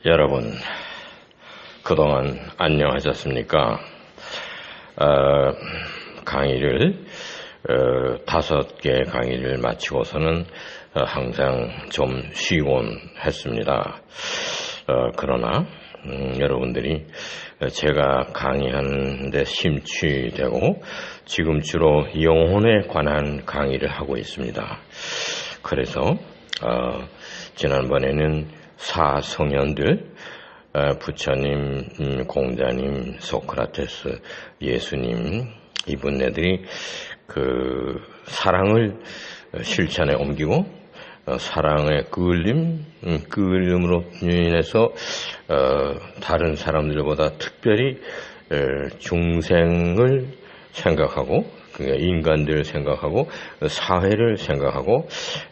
여러분, 그동안 안녕하셨습니까? 강의를 5개 강의를 마치고서는 항상 좀 쉬곤 했습니다. 그러나 여러분들이 제가 강의하는 데 심취되고 지금 주로 영혼에 관한 강의를 하고 있습니다. 그래서 지난번에는 사성현들, 부처님, 공자님, 소크라테스, 예수님, 이분네들이 그 사랑을 실천에 옮기고 사랑의 끄을림으로 인해서 다른 사람들보다 특별히 중생을 생각하고 인간들을 생각하고 사회를 생각하고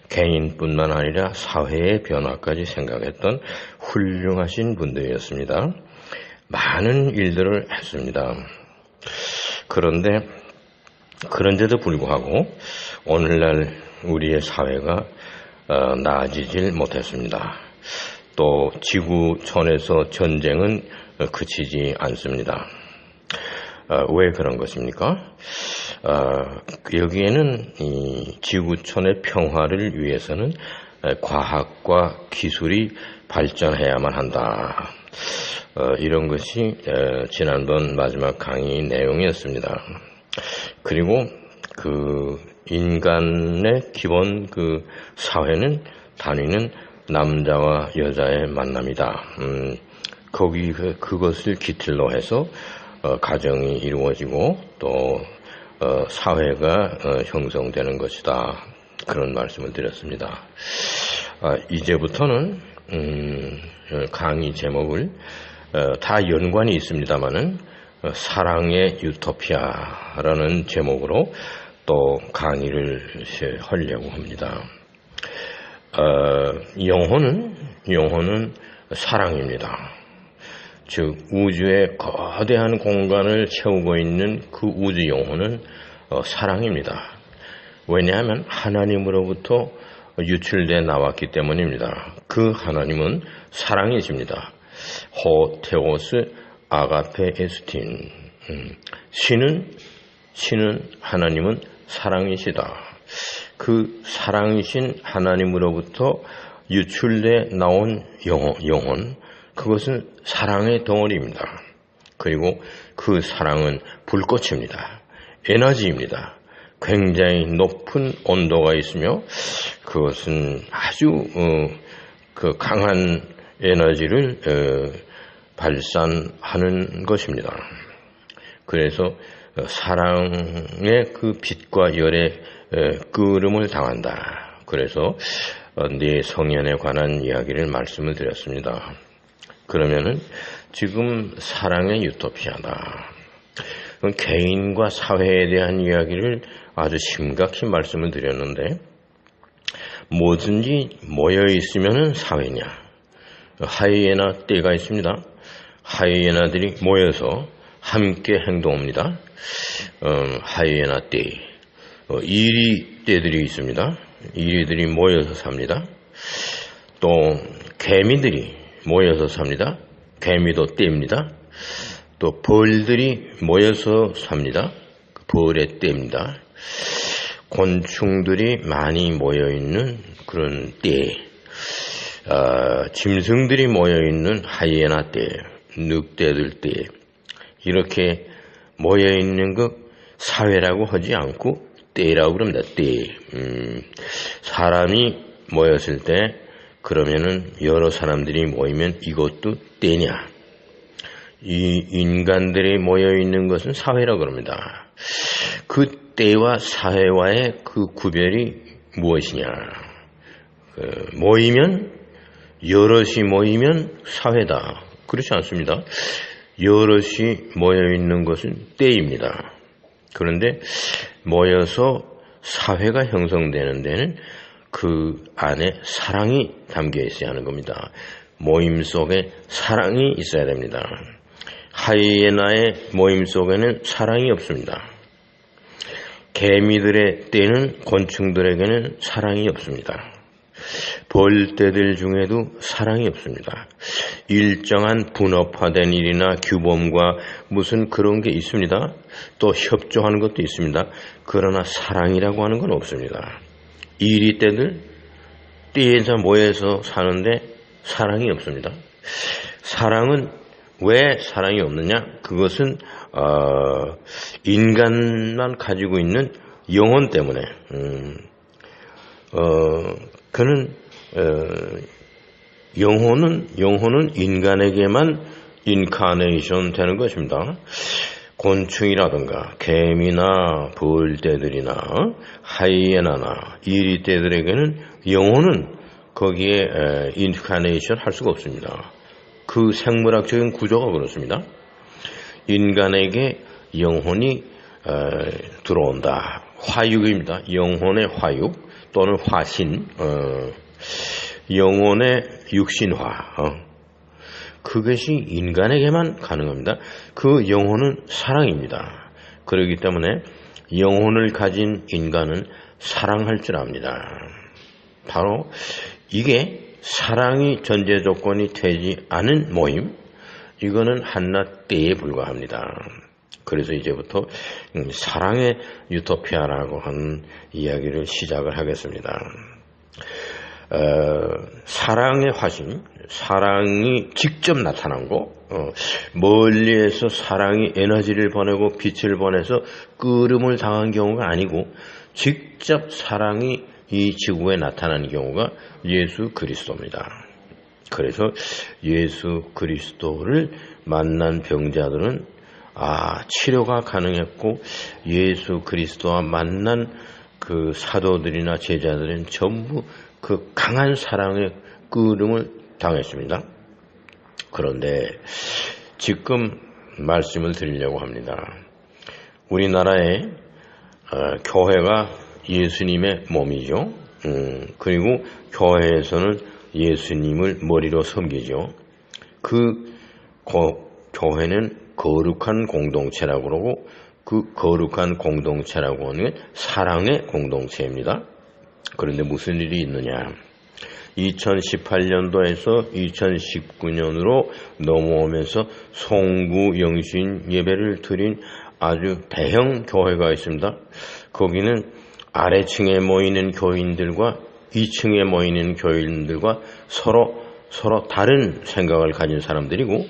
개인뿐만 아니라 사회의 변화까지 생각했던 훌륭하신 분들이었습니다. 많은 일들을 했습니다. 그런데도 불구하고 오늘날 우리의 사회가 나아지질 못했습니다. 또 지구촌에서 전쟁은 그치지 않습니다. 왜 그런 것입니까? 여기에는 이 지구촌의 평화를 위해서는 과학과 기술이 발전해야만 한다. 이런 것이 지난번 마지막 강의 내용이었습니다. 그리고 그 인간의 기본 그 사회는 단위는 남자와 여자의 만남이다. 그것을 기틀로 해서 가정이 이루어지고 또 사회가 형성되는 것이다. 그런 말씀을 드렸습니다. 이제부터는 강의 제목을 다 연관이 있습니다만은 사랑의 유토피아라는 제목으로 또 강의를 하려고 합니다. 영혼은 사랑입니다. 즉 우주의 거대한 공간을 채우고 있는 그 우주 영혼은 사랑입니다. 왜냐하면 하나님으로부터 유출되어 나왔기 때문입니다. 그 하나님은 사랑이십니다. 호테오스 아가페 에스틴. 신은 하나님은 사랑이시다. 그 사랑이신 하나님으로부터 유출되어 나온 영혼, 그것은 사랑의 덩어리입니다. 그리고 그 사랑은 불꽃입니다. 에너지입니다. 굉장히 높은 온도가 있으며 그것은 아주 강한 에너지를 발산하는 것입니다. 그래서 사랑의 그 빛과 열의 끄름을 당한다. 그래서 네 성현에 관한 이야기를 말씀을 드렸습니다. 그러면은 지금 사랑의 유토피아다. 개인과 사회에 대한 이야기를 아주 심각히 말씀을 드렸는데 뭐든지 모여 있으면은 사회냐. 하이에나 떼가 있습니다. 하이에나들이 모여서 함께 행동합니다. 하이에나 떼. 이리 떼들이 있습니다. 이리들이 모여서 삽니다. 또 개미들이 모여서 삽니다. 개미도 떼입니다. 또 벌들이 모여서 삽니다. 벌의 떼입니다. 곤충들이 많이 모여있는 그런 떼. 짐승들이 모여있는 하이에나 떼, 늑대들 떼. 이렇게 모여있는 것 사회라고 하지 않고 떼라고 그럽니다. 떼. 사람이 모였을 때 그러면은 여러 사람들이 모이면 이것도 떼냐. 이 인간들이 모여있는 것은 사회라고 그럽니다. 그 떼와 사회와의 그 구별이 무엇이냐. 여럿이 모이면 사회다. 그렇지 않습니다. 여럿이 모여있는 것은 떼입니다. 그런데 모여서 사회가 형성되는 데는 그 안에 사랑이 담겨 있어야 하는 겁니다. 모임 속에 사랑이 있어야 됩니다. 하이에나의 모임 속에는 사랑이 없습니다. 개미들의 떼는 곤충들에게는 사랑이 없습니다. 볼 때들 중에도 사랑이 없습니다. 일정한 분업화된 일이나 규범과 무슨 그런 게 있습니다. 또 협조하는 것도 있습니다. 그러나 사랑이라고 하는 건 없습니다. 일이 때들 띠에서 모여서 사는데 사랑이 없습니다. 사랑은 왜 사랑이 없느냐? 그것은 인간만 가지고 있는 영혼 때문에 그는 영혼은 인간에게만 인카네이션 되는 것입니다. 곤충이라든가 개미나 벌떼들이나 하이에나나 이리떼들에게는 영혼은 거기에 인카네이션 할 수가 없습니다. 그 생물학적인 구조가 그렇습니다. 인간에게 영혼이 들어온다. 화육입니다. 영혼의 화육 또는 화신, 영혼의 육신화. 그것이 인간에게만 가능합니다. 그 영혼은 사랑입니다. 그렇기 때문에 영혼을 가진 인간은 사랑할 줄 압니다. 바로 이게 사랑이 전제 조건이 되지 않은 모임, 이거는 한낱 때에 불과합니다. 그래서 이제부터 사랑의 유토피아라고 하는 이야기를 시작을 하겠습니다. 사랑의 화신, 사랑이 직접 나타난 거, 멀리에서 사랑이 에너지를 보내고 빛을 보내서 끄름을 당한 경우가 아니고 직접 사랑이 이 지구에 나타나는 경우가 예수 그리스도입니다. 그래서 예수 그리스도를 만난 병자들은 치료가 가능했고 예수 그리스도와 만난 그 사도들이나 제자들은 전부 그 강한 사랑의 끄름을 당했습니다. 그런데 지금 말씀을 드리려고 합니다. 우리나라의 교회가 예수님의 몸이죠. 그리고 교회에서는 예수님을 머리로 섬기죠. 그 교회는 거룩한 공동체라고 그러고 그 거룩한 공동체라고 하는 건 사랑의 공동체입니다. 그런데 무슨 일이 있느냐? 2018년도에서 2019년으로 넘어오면서 송구 영신 예배를 드린 아주 대형 교회가 있습니다. 거기는 아래층에 모이는 교인들과 2층에 모이는 교인들과 서로 다른 생각을 가진 사람들이고,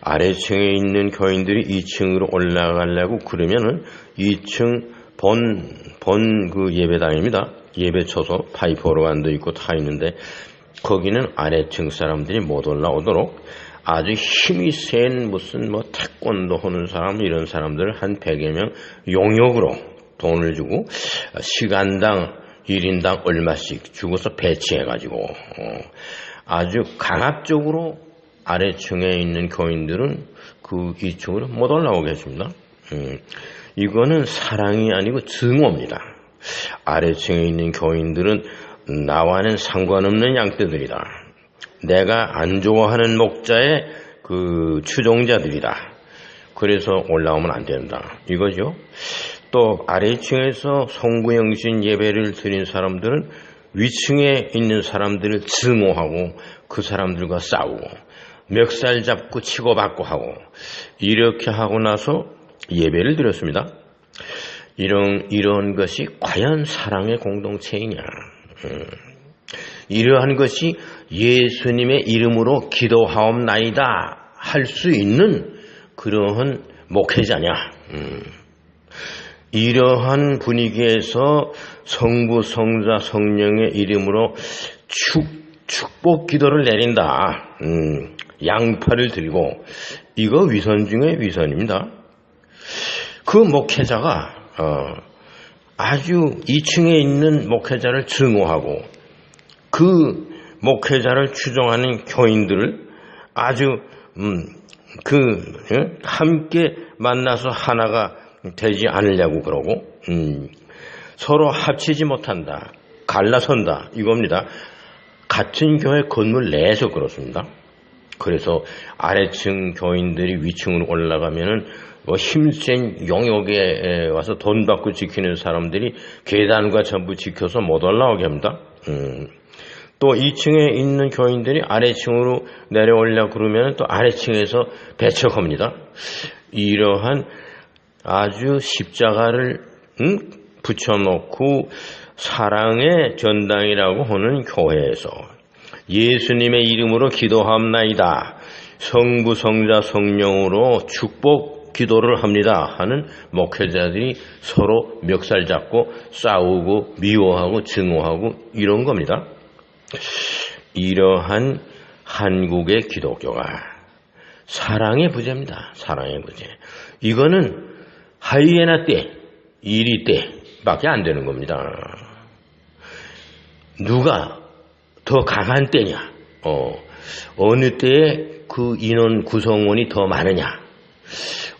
아래층에 있는 교인들이 2층으로 올라가려고 그러면은 2층 본 그 예배당입니다. 예배처소 파이프 오르간도 있고 다 있는데 거기는 아래층 사람들이 못 올라오도록 아주 힘이 센 무슨 태권도 하는 사람 이런 사람들을 한 100여 명 용역으로 돈을 주고 시간당 1인당 얼마씩 주고서 배치해가지고 아주 강압적으로 아래층에 있는 교인들은 그 2층으로 못 올라오게 했습니다. 이거는 사랑이 아니고 증오입니다. 아래층에 있는 교인들은 나와는 상관없는 양떼들이다. 내가 안 좋아하는 목자의 그 추종자들이다. 그래서 올라오면 안 된다. 이거죠. 또 아래층에서 송구영신 예배를 드린 사람들은 위층에 있는 사람들을 증오하고 그 사람들과 싸우고 멱살 잡고 치고받고 하고 이렇게 하고 나서 예배를 드렸습니다. 이런 것이 과연 사랑의 공동체이냐? 이러한 것이 예수님의 이름으로 기도하옵나이다 할 수 있는 그러한 목회자냐? 이러한 분위기에서 성부, 성자, 성령의 이름으로 축복 기도를 내린다. 양팔을 들고 이거 위선 중에 위선입니다. 그 목회자가 아주 2층에 있는 목회자를 증오하고 그 목회자를 추종하는 교인들을 아주 함께 만나서 하나가 되지 않으려고 그러고 서로 합치지 못한다. 갈라선다. 이겁니다. 같은 교회 건물 내에서 그렇습니다. 그래서 아래층 교인들이 위층으로 올라가면은 힘센 용역에 와서 돈 받고 지키는 사람들이 계단과 전부 지켜서 못 올라오게 합니다. 또 2층에 있는 교인들이 아래층으로 내려오려고 그러면 또 아래층에서 배척합니다. 이러한 아주 십자가를 붙여놓고 사랑의 전당이라고 하는 교회에서 예수님의 이름으로 기도합나이다. 성부, 성자, 성령으로 축복 기도를 합니다 하는 목회자들이 서로 멱살 잡고 싸우고 미워하고 증오하고 이런 겁니다. 이러한 한국의 기독교가 사랑의 부재입니다. 사랑의 부재. 이거는 하이에나 때, 이리 때밖에 안 되는 겁니다. 누가 더 강한 때냐? 어느 때에 그 인원 구성원이 더 많으냐?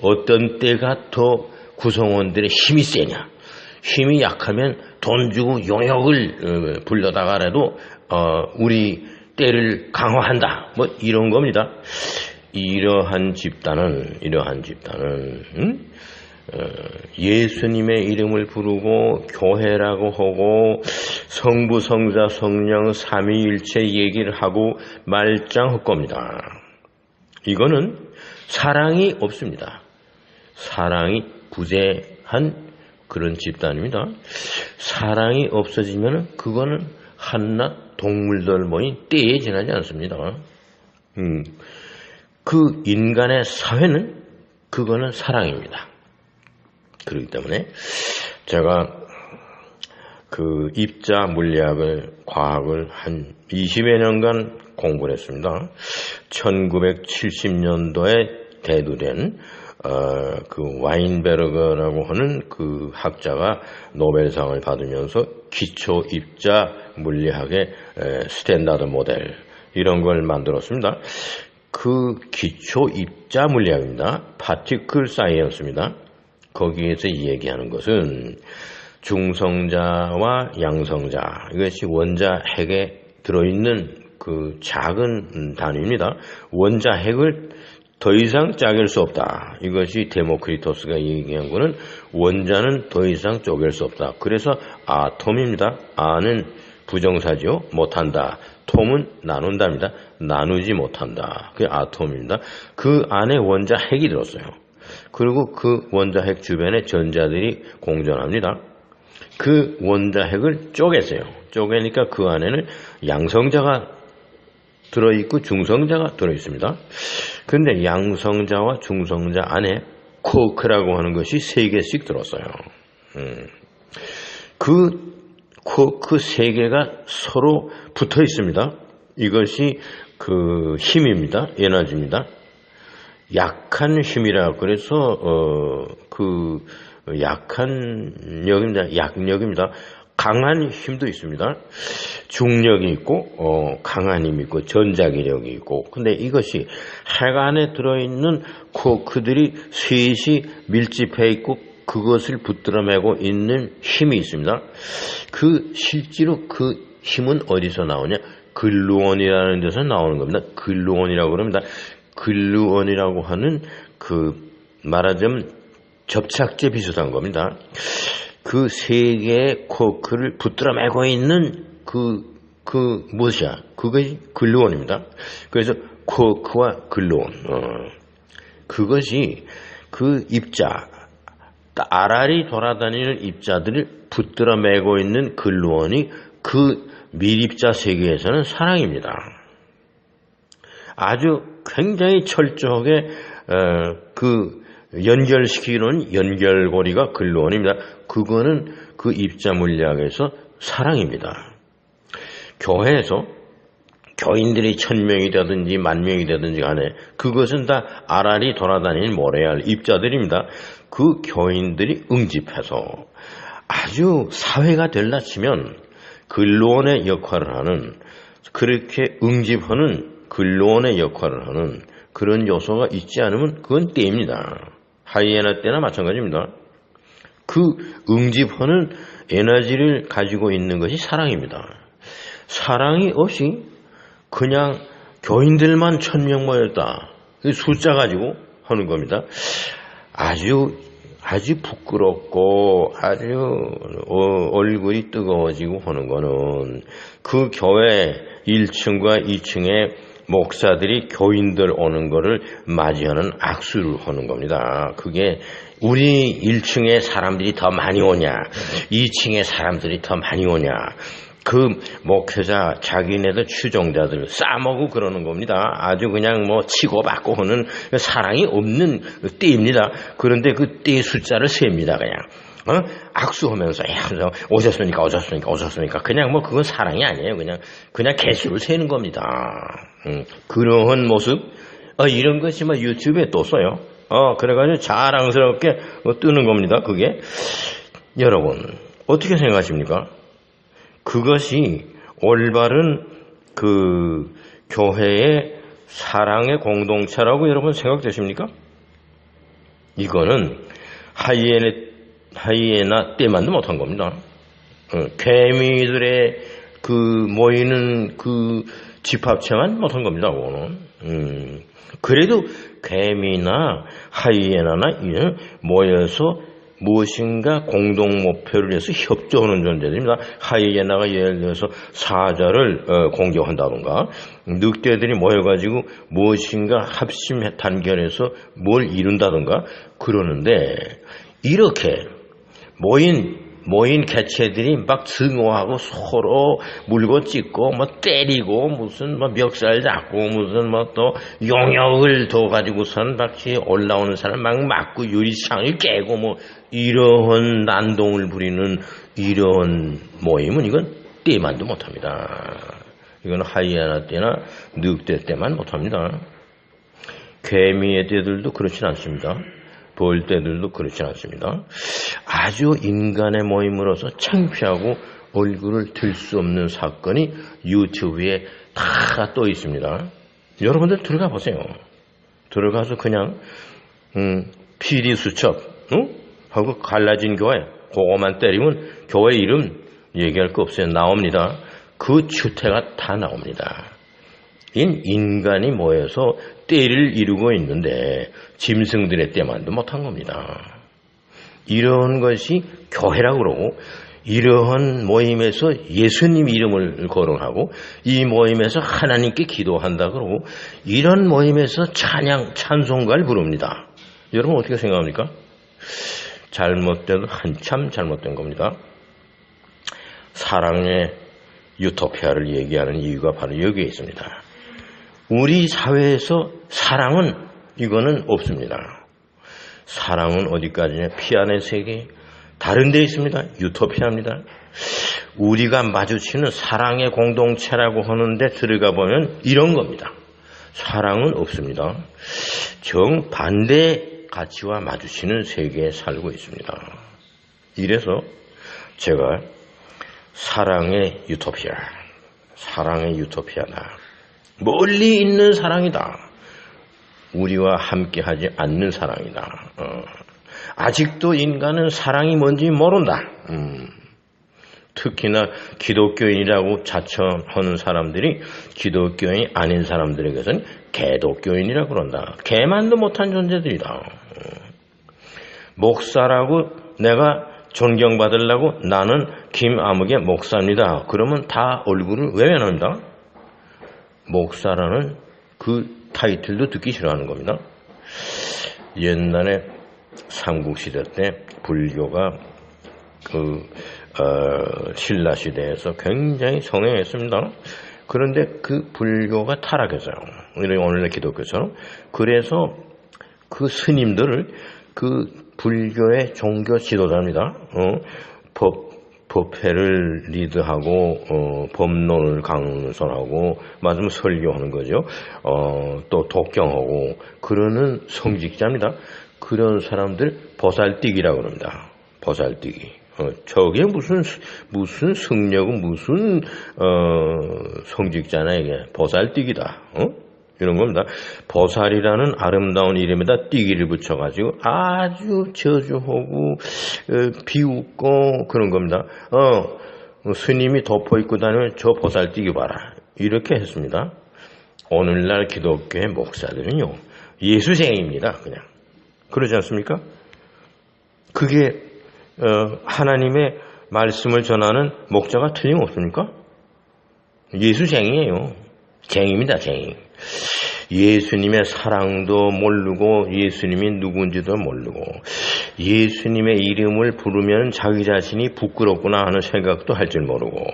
어떤 때가 더 구성원들의 힘이 세냐? 힘이 약하면 돈 주고 용역을 불러다가라도 우리 때를 강화한다. 뭐 이런 겁니다. 이러한 집단은 예수님의 이름을 부르고 교회라고 하고 성부, 성자, 성령 삼위일체 얘기를 하고 말짱할 겁니다. 이거는 사랑이 없습니다. 사랑이 부재한 그런 집단입니다. 사랑이 없어지면 그거는 한낱 동물들 모인 떼에 지나지 않습니다. 그 인간의 사회는 그거는 사랑입니다. 그렇기 때문에 제가 그 입자 물리학을 과학을 한 20여 년간 공부를 했습니다. 1970년도에 대두된 그 와인베르그라고 하는 그 학자가 노벨상을 받으면서 기초 입자 물리학의 스탠다드 모델 이런 걸 만들었습니다. 그 기초 입자 물리학입니다. 파티클 사이언스입니다. 거기에서 얘기하는 것은 중성자와 양성자, 이것이 원자 핵에 들어있는 그 작은 단위입니다. 원자 핵을 더 이상 쪼갤 수 없다. 이것이 데모크리토스가 얘기한 거는 원자는 더 이상 쪼갤 수 없다. 그래서 아톰입니다. 아는 부정사죠. 못한다. 톰은 나눈답니다. 나누지 못한다. 그게 아톰입니다. 그 안에 원자 핵이 들었어요. 그리고 그 원자 핵 주변에 전자들이 공존합니다. 그 원자 핵을 쪼갰어요. 쪼개니까 그 안에는 양성자가 들어있고 중성자가 들어있습니다. 근데 양성자와 중성자 안에 쿼크라고 하는 것이 3개씩 들었어요. 그 쿼크 3개가 서로 붙어 있습니다. 이것이 그 힘입니다. 에너지입니다. 약한 힘이라 그래서 그 약한 력입니다. 약력입니다. 강한 힘도 있습니다. 중력이 있고 강한 힘이 있고 전자기력이 있고 근데 이것이 핵 안에 들어있는 쿼크들이 셋이 밀집해 있고 그것을 붙들어매고 있는 힘이 있습니다. 그 실제로 그 힘은 어디서 나오냐? 글루온이라는 데서 나오는 겁니다. 글루온이라고 그럽니다. 글루온이라고 하는 그 말하자면 접착제 비슷한 겁니다. 그 3개의 쿼크를 붙들어 매고 있는 무엇이야? 그것이 글루온입니다. 그래서 쿼크와 글루온. 그것이 그 입자, 알알이 돌아다니는 입자들을 붙들어 매고 있는 글루온이 그 밀입자 세계에서는 사랑입니다. 아주 굉장히 철저하게 그 연결시키는 연결고리가 글루온입니다. 그거는 그 입자 물리학에서 사랑입니다. 교회에서 교인들이 1000명이 되든지 10,000명이 되든지 간에 그것은 다 알알이 돌아다니는 모래알 입자들입니다. 그 교인들이 응집해서 아주 사회가 될라 치면 글루온의 역할을 하는 그렇게 응집하는 글루온의 역할을 하는 그런 요소가 있지 않으면 그건 떼입니다. 하이에나 때나 마찬가지입니다. 그 응집하는 에너지를 가지고 있는 것이 사랑입니다. 사랑이 없이 그냥 교인들만 1000명 모였다. 숫자 가지고 하는 겁니다. 아주 아주 부끄럽고 아주 얼굴이 뜨거워지고 하는 거는 그 교회 1층과 2층에 목사들이 교인들 오는 거를 맞이하는 악수를 하는 겁니다. 그게 우리 1층에 사람들이 더 많이 오냐, 2층에 사람들이 더 많이 오냐, 그 목회자 자기네들 추종자들 싸먹고 그러는 겁니다. 아주 그냥 뭐 치고받고 하는 사랑이 없는 때입니다. 그런데 그 때의 숫자를 셉니다. 그냥 악수하면서 오셨습니까 그냥 뭐 그건 사랑이 아니에요. 그냥 개수를 세는 겁니다. 그러한 모습 이런 것이 뭐 유튜브에 또 써요. 그래가지고 자랑스럽게 뜨는 겁니다. 그게 여러분 어떻게 생각하십니까? 그것이 올바른 그 교회의 사랑의 공동체라고 여러분 생각되십니까? 이거는 하이에나 때만도 못한 겁니다. 개미들의 그 모이는 그 집합체만 못한 겁니다. 그거는. 그래도 개미나 하이에나나 모여서 무엇인가 공동 목표를 위해서 협조하는 존재들입니다. 하이에나가 예를 들어서 사자를 공격한다던가 늑대들이 모여가지고 무엇인가 합심 단결해서 뭘 이룬다던가 그러는데 이렇게 모인 개체들이 막 증오하고 서로 물고 찢고 뭐 때리고 무슨 뭐 멱살 잡고 무슨 뭐 또 용역을 둬가지고선 막 올라오는 사람 막 맞고 유리창을 깨고 뭐 이러한 난동을 부리는 이런 모임은 이건 때만도 못합니다. 이건 하이에나 때나 늑대 때만 못합니다. 개미의 때들도 그렇진 않습니다. 볼 때들도 그렇지 않습니다. 아주 인간의 모임으로서 창피하고 얼굴을 들 수 없는 사건이 유튜브에 다 떠 있습니다. 여러분들 들어가 보세요. 들어가서 그냥 PD 수첩 하고 갈라진 교회 그거만 때리면 교회 이름 얘기할 거 없어요. 나옵니다. 그 추태가 다 나옵니다. 인간이 모여서 때를 이루고 있는데 짐승들의 때만도 못한 겁니다. 이런 것이 교회라고 그러고 이러한 모임에서 예수님 이름을 거론하고 이 모임에서 하나님께 기도한다 그러고 이런 모임에서 찬송가를 부릅니다. 여러분 어떻게 생각합니까? 한참 잘못된 겁니다. 사랑의 유토피아를 얘기하는 이유가 바로 여기에 있습니다. 우리 사회에서 사랑은 이거는 없습니다. 사랑은 어디까지냐? 피안의 세계 다른 데 있습니다. 유토피아입니다. 우리가 마주치는 사랑의 공동체라고 하는데 들어가 보면 이런 겁니다. 사랑은 없습니다. 정반대의 가치와 마주치는 세계에 살고 있습니다. 이래서 제가 사랑의 유토피아다. 멀리 있는 사랑이다. 우리와 함께하지 않는 사랑이다. 아직도 인간은 사랑이 뭔지 모른다. 특히나 기독교인이라고 자처하는 사람들이 기독교인이 아닌 사람들에게서는 개독교인이라고 그런다. 개만도 못한 존재들이다. 목사라고 내가 존경받으려고 나는 김아무개 목사입니다. 그러면 다 얼굴을 외면한다. 목사라는 그 타이틀도 듣기 싫어하는 겁니다. 옛날에 삼국시대 때 불교가 신라시대에서 굉장히 성행했습니다. 그런데 그 불교가 타락했어요. 오늘날 기독교처럼. 그래서 그 스님들을 그 불교의 종교 지도자입니다. 법회를 리드하고 법론을 강선하고 맞으면 설교하는 거죠. 또 독경하고 그러는 성직자입니다. 그런 사람들 보살뛰기라고 합니다. 보살뛰기. 저게 무슨 승려고 무슨 성직자나 이게 보살뛰기다. 이런 겁니다. 보살이라는 아름다운 이름에다 띠기를 붙여가지고 아주 저주하고 비웃고 그런 겁니다. 스님이 덮어입고 다니면 저 보살뛰기 봐라. 이렇게 했습니다. 오늘날 기독교의 목사들은요. 예수쟁이입니다. 그냥. 그러지 않습니까? 그게 하나님의 말씀을 전하는 목자가 틀림없습니까? 예수쟁이에요. 쟁입니다, 쟁이. 예수님의 사랑도 모르고 예수님이 누군지도 모르고 예수님의 이름을 부르면 자기 자신이 부끄럽구나 하는 생각도 할 줄 모르고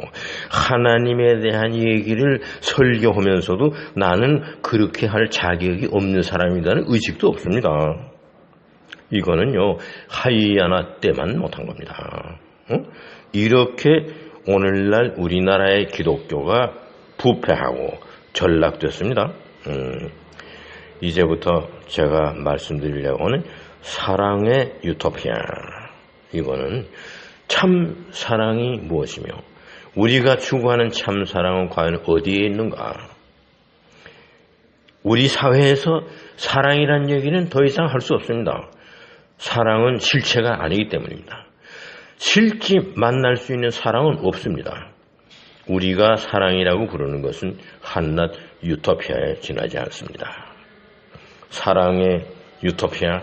하나님에 대한 얘기를 설교하면서도 나는 그렇게 할 자격이 없는 사람이라는 의식도 없습니다. 이거는요 하이아나 때만 못한 겁니다. 이렇게 오늘날 우리나라의 기독교가 부패하고 전락됐습니다. 이제부터 제가 말씀드리려고 하는 사랑의 유토피아, 이거는 참 사랑이 무엇이며 우리가 추구하는 참 사랑은 과연 어디에 있는가? 우리 사회에서 사랑이란 얘기는 더 이상 할 수 없습니다. 사랑은 실체가 아니기 때문입니다. 실제 만날 수 있는 사랑은 없습니다. 우리가 사랑이라고 부르는 것은 한낱 유토피아에 지나지 않습니다. 사랑의 유토피아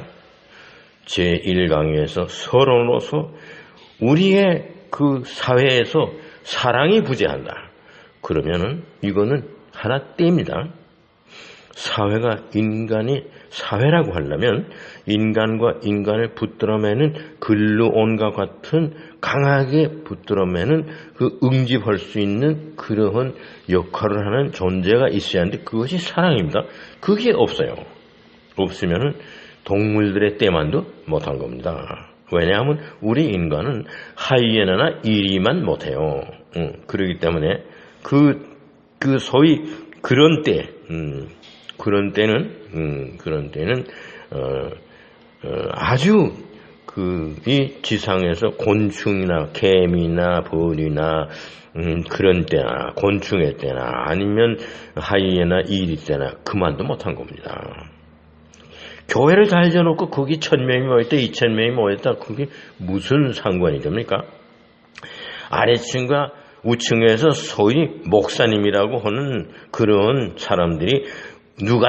제1강의에서 서로로서 우리의 그 사회에서 사랑이 부재한다. 그러면은 이거는 하나 떼입니다. 사회가 인간이 사회라고 하려면 인간과 인간을 붙들어매는 근로온과 같은 강하게 붙들어매는 그 응집할 수 있는 그러한 역할을 하는 존재가 있어야 하는데 그것이 사랑입니다. 그게 없어요. 없으면은 동물들의 때만도 못한 겁니다. 왜냐하면 우리 인간은 하이에나나 이리만 못해요. 그렇기 때문에 그 소위 그런 때, 그런 때는 아주 이 지상에서 곤충이나 개미나 벌이나 그런 때나 곤충의 때나 아니면 하이에나 이리 때나 그만도 못한 겁니다. 교회를 잘 지어놓고 거기 1000명이 모였다 2000명이 모였다 그게 무슨 상관이 됩니까? 아래층과 우층에서 소위 목사님이라고 하는 그런 사람들이 누가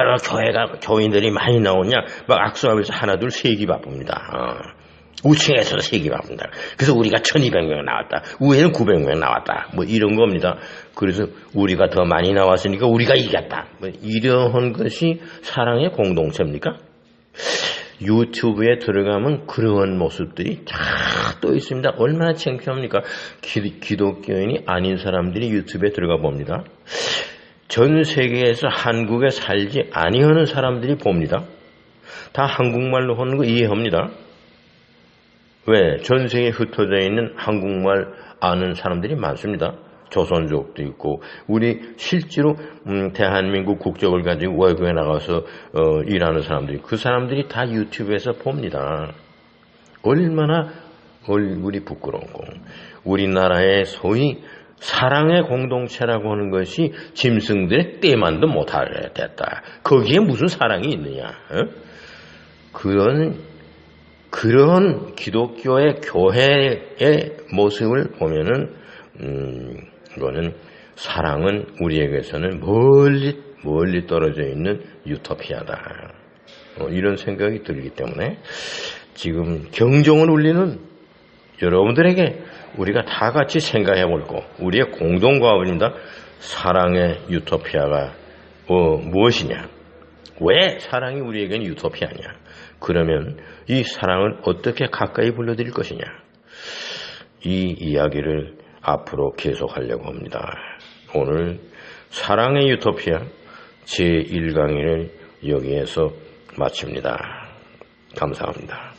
교인들이 많이 나오냐 막 악수하면서 하나 둘 세기 바쁩니다. 우층에서도 세기 바쁩니다. 그래서 우리가 1200명 나왔다. 우에는 900명 나왔다. 뭐 이런 겁니다. 그래서 우리가 더 많이 나왔으니까 우리가 이겼다. 뭐 이러한 것이 사랑의 공동체입니까? 유튜브에 들어가면 그런 모습들이 다 또 있습니다. 얼마나 창피합니까? 기독교인이 아닌 사람들이 유튜브에 들어가 봅니다. 전 세계에서 한국에 살지 아니하는 사람들이 봅니다. 다 한국말로 하는 거 이해합니다. 왜? 전 세계에 흩어져 있는 한국말 아는 사람들이 많습니다. 조선족도 있고 우리 실제로 대한민국 국적을 가지고 외국에 나가서 일하는 사람들이 그 사람들이 다 유튜브에서 봅니다. 얼마나 얼굴이 부끄럽고 우리나라의 소위 사랑의 공동체라고 하는 것이 짐승들의 때만도 못하게 됐다. 거기에 무슨 사랑이 있느냐? 그런 기독교의 교회의 모습을 보면은 이거는 사랑은 우리에게서는 멀리 떨어져 있는 유토피아다. 이런 생각이 들기 때문에 지금 경종을 울리는 여러분들에게 우리가 다 같이 생각해 볼 거, 우리의 공동과업입니다. 사랑의 유토피아가 무엇이냐? 왜 사랑이 우리에게는 유토피아냐? 그러면 이 사랑을 어떻게 가까이 불러드릴 것이냐? 이 이야기를 앞으로 계속하려고 합니다. 오늘 사랑의 유토피아 제1강의를 여기에서 마칩니다. 감사합니다.